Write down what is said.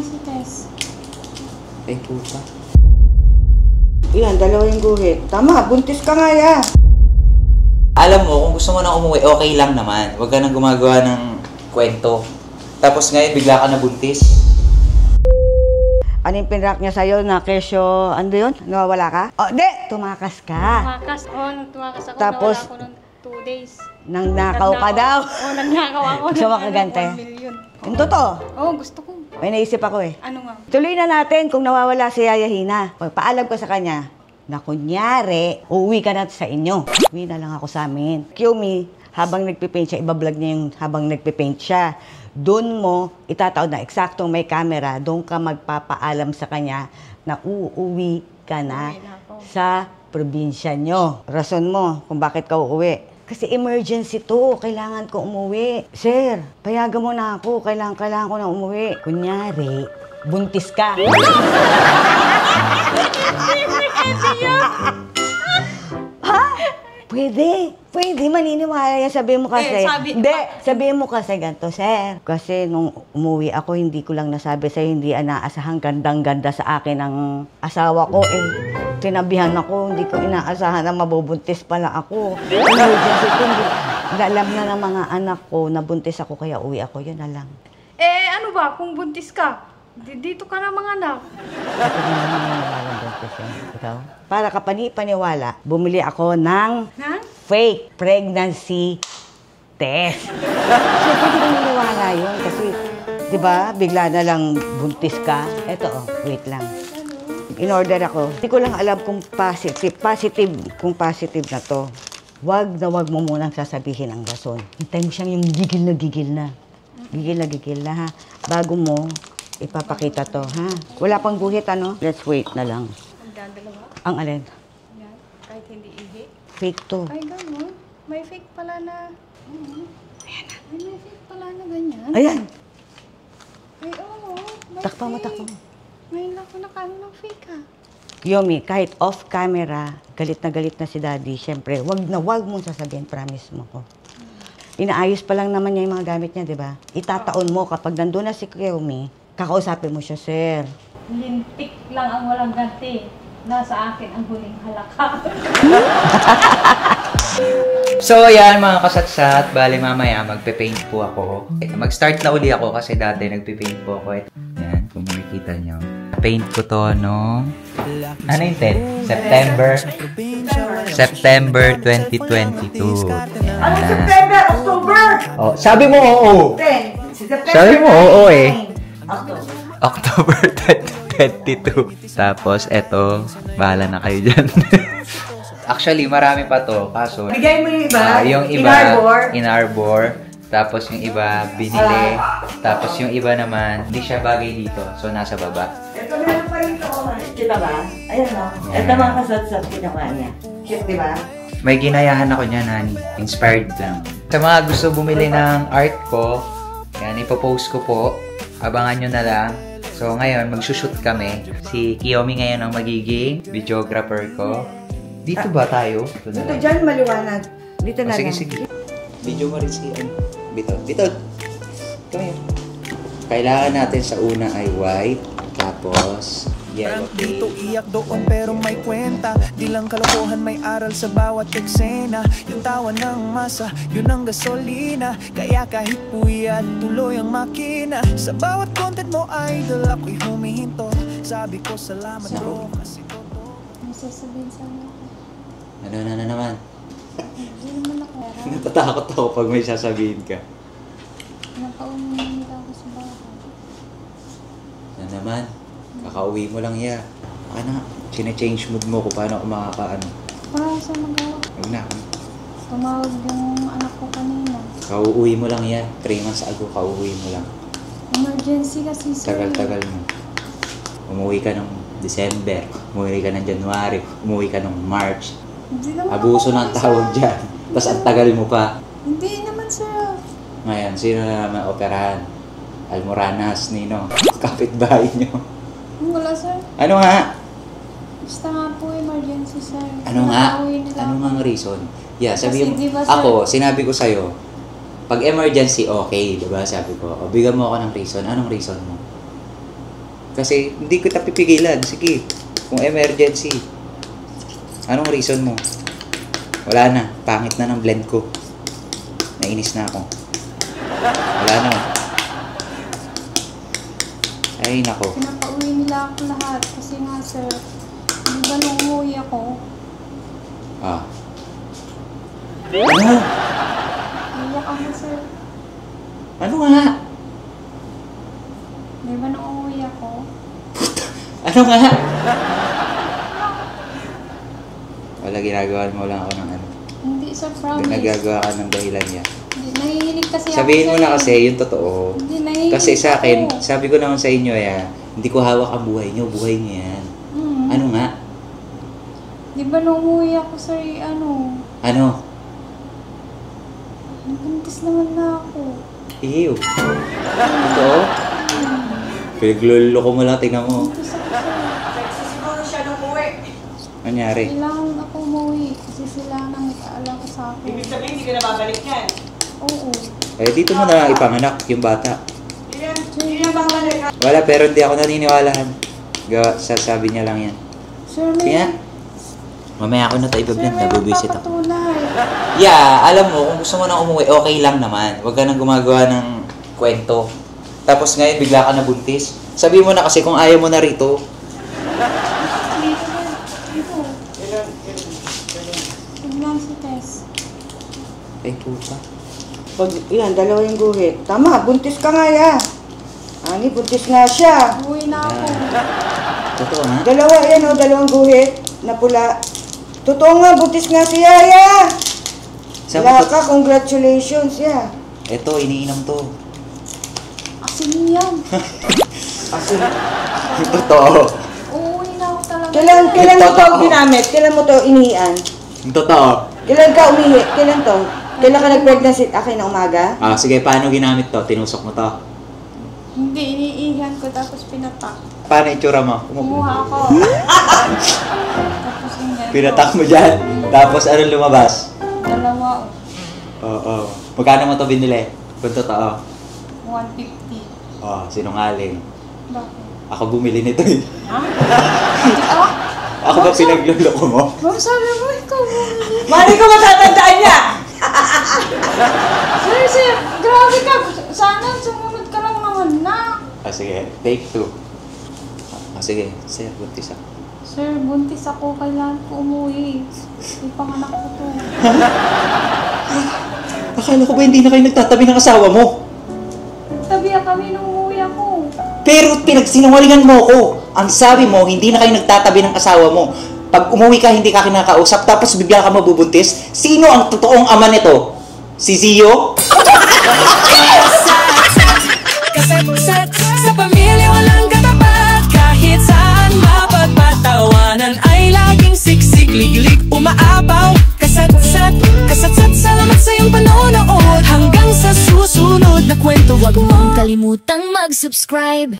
si Tess. Ay, puta. Yan, dalawa yung guhit. Tama, buntis ka nga ya. Alam mo, kung gusto mo na umuwi, okay lang naman. Huwag ka nang gumagawa ng kwento. Tapos ngayon, bigla ka na buntis. Ano yung pinrak niya sa'yo na kesyo, ano yun? Nawawala ka? Oh, di! Tumakas ka. Tumakas ako. Tapos, nawala ako ng 2 days. Nang nakaw ka daw. Nagnakaw ako. Gusto mo kagante? 1 million. Yung totoo. Oo, gusto ko. May naisip ako eh. Ano nga? Tuloy na natin kung nawawala si Yaya Hina. Paalam ko sa kanya na kunyari, uuwi ka na sa inyo. Uwi na lang ako sa amin. Kiyomi, habang nagpipaint siya, ibablog niya yung habang nagpipaint siya. Doon mo itataon na eksaktong may camera, doon ka magpapaalam sa kanya na uuwi ka na sa probinsya nyo. Rason mo kung bakit ka uuwi. Kasi emergency to, kailangan ko umuwi. Sir, payagan mo na ako, kailangan ko na umuwi. Kunyari, buntis ka. Ha? Pwede, maniniwala yan. Sabihin mo kasi, sabihin mo kasi ganito, sir. Kasi nung umuwi ako, hindi ko lang nasabi sa'yo, hindi inaasahan gandang-ganda sa akin ang asawa ko. Tinabihan ako, hindi ko inaasahan na mabubuntis pala ako. Emergency ko, alam na ng mga anak ko, nabuntis ako, kaya uwi ako, yun na lang. Ano ba, kung buntis ka, dito ka na mga anak. Ikaw? Para ka paniwala, bumili ako ng fake pregnancy test. Siyempre, di ba naniwala yun? Kasi, di ba, bigla na lang buntis ka. Eto, wait lang. In-order ako. Hindi ko lang alam kung kung positive na to. Wag mo munang sasabihin ang rason. Hintay mo siyang yung gigil na. Gigil na, ha? Bago mo, ipapakita to, ha? Wala pang guhit, ano? Let's wait na lang. Ang alin? Yan, kahit hindi ihi. Fake to. Ay, gano'n. May fake pala na. Ayan na. May fake pala na ganyan. Ayan! Ay, oo. Takpa mo. May lako na kano ng fake, ha? Yomi, kahit off camera, galit na si Daddy, syempre, wag mong sasabihin, promise mo ko. Inaayos pa lang naman niya yung mga gamit niya, di ba? Itataon mo kapag nandun na si Yomi, kakausapin mo siya, sir. Lintik lang ang walang ganti. Nasa akin ang huling halakha. So, yan mga kasatsat. Bali, mamaya magpe-paint po ako. Mag-start na uli ako kasi dati nagpe-paint po ako. Yan, kung makikita nyo. Paint ko to, no? Ano yung 10? September 2022. Ano September? October? Oh, sabi mo oo. Sabi mo oo eh. October 2022. Tapos, eto, bahala na kayo dyan. Actually, marami pa to. Kaso, bigay mo yung iba? Yung iba, in-arbor. Tapos yung iba, binili. Tapos yung iba naman, hindi siya bagay dito. So, nasa baba. Ito meron pa rin ito. Kita ba? Ayan o. Ito mga kasatsat ginawa niya. Cute, di ba? May ginayahan ako niya, Nani. Inspired lang. Sa mga gusto bumili ng art ko, yan, ipopost ko po. Abangan nyo na lang. So, ngayon, magsushoot kami. Si Kiyomi ngayon ang magiging videographer ko. Dito ba tayo? Dito dyan, maliwanag. Dito na lang. Sige. Video mo rin si Bitod. Come here. Kailangan natin sa una ay white. Tapos, yellow dito iyak doon pero may kwenta. Di lang kalokohan, may aral sa bawat eksena. Yung tawa ng masa, yun ang gasolina. Kaya kahit puyat, tuloy ang makina. Sa bawat content mo, idol, ako'y humihinto. Sabi ko salamat bro, kasi totoo. Ano sasabihin sa mga? Ano na naman? Hindi naman ako. Natatakot ako pag may sasabihin ka. Nakaumin ako sa bahay. Ano naman? Kakauwi mo lang ya. Ano? Sine-change mood mo kung paano ako makakaano. Para sa magawa. Huwag na. Tumawag yung anak ko kanina. Kauuwi mo lang yan. 3 months ago, kauuwi mo lang. Emergency kasi sir. Tagal-tagal mo. Umuwi ka ng December. Umuwi ka ng January. Umuwi ka ng March. Hindi naman Abuso ako ng tawag dyan. Tapos ang tagal mo pa. Hindi naman sir. Ngayon, sino na naman operahan? Almoranas, Nino. Kapitbahay nyo. Wala sir. Ano nga? Basta nga po emergency sir. Ano nga? Nakauwi nila Ano nga ang reason? Yeah, sabi mo, Kasi diba, sir? ako, sinabi ko sa'yo, pag emergency, okay, diba? Sabi ko, o bigyan mo ako ng reason. Anong reason mo? Kasi hindi ko pipigilan. Sige, kung emergency. Anong reason mo? Wala na. Pangit na ng blend ko. Nainis na ako. Wala na. Ay, nako. Pinapauwi nila ako lahat. Kasi nga, sir, di ba nung umuwi ako, Ah. Ano? iyak ako, sir. Ano nga? Di ba nung umuwi ako, Ano nga? Wala, ginagawa mo lang ako ng ano. hindi, sir, promise. Nagagawa ka ng dahilan niya. Hindi, nahihilig kasi ako, Sabihin mo sir. na kasi, yung totoo. Hindi, nahihilig Kasi sa akin, ako. sabi ko naman sa inyo, hindi ko hawak ang buhay niyo yan. Ano nga? Di ba nung umuwi ako, sir, ano, Ano? nabuntis naman na ako. Ew. Totoo? Pinagluloko mo lang, tingnan mo. Buntis ako, sir. Nangyari? Kailangan ako umuwi kasi sila nang nag-aalala sa akin. Ibig sabihin, hindi ka na babalik yan. Oo. Eh, dito mo na lang ipanganak yung bata. Hindi na babalik. Wala, pero hindi ako naniniwalahan. Sasabi niya lang yan. Sir, Kaya, mamaya ako na tayo sir, i-blend, may nabubisit ako. magpapatunay. Yeah, alam mo, kung gusto mo na umuwi, okay lang naman. Huwag ka nang gumagawa ng kwento. Tapos ngayon, bigla ka nabuntis. Sabihin mo na kasi kung ayaw mo na rito. Dito, sir. Dito. Tignan si Tess. Ay, puta. Pag, yan, dalawa yung guhit. Tama, buntis ka nga ya. Ani, buntis nga siya. Uwi na ako. Totoo nga? Dalawa, yan o, dalawang guhit na pula. Totoo nga, buntis nga si Yaya. Sabi Wala ko- ka, congratulations, ya. Ito, iniinom to. Asin yan. Totoo. Uuwi na ako talaga. Kailan mo to Totoo. ginamit? Kailan mo to inihian? Totoo. Kailan ka umihi? Kailan to? Kailan ka nag-pregnancy? Akin na umaga? Ah, sige, paano ginamit to? Tinusok mo to. Hindi, iniihan ko tapos pinatak. Paano itsura mo? Kumuha ako. Tapos yung ganito. Pinatak mo dyan. Tapos anong lumabas? Dalawa. Oo. Magkano mo to binili? Kung totoo. 150. Oh, sinungaling. Bakit? Ako bumili nito eh. Ha? Ah? Ako ba pinagluloko mo? Ma'am, sabi mo, ikaw bumili. Mali ko matatandaan niya! Sir, grabe ka. Sana sumunod ka lang naman na. Ah, sige. Take 2. Ah, sige. Sir, buntis ako. Sir, buntis ako. Kailangan ko umuwi. Ipanganak ko to. Akala ko ba hindi na kayo nagtatabi ng asawa mo? Tabiya kami nung umuwi ako. Pero pinagsinungalingan mo ko. Ang sabi mo, hindi na kayo nagtatabi ng asawa mo. Pag umuwi ka, hindi ka kinakausap, tapos bigla ka mabubuntis. Sino ang totoong ama nito? Si Zio? Kasat sa pamilya walang katapat. Kahit saan mapagpatawanan ay laging siksik, liglig, umaapaw. Kasat-sat, salamat sa iyong panonood. Hanggang sa susunod na kwento, huwag mong kalimutang mag-subscribe.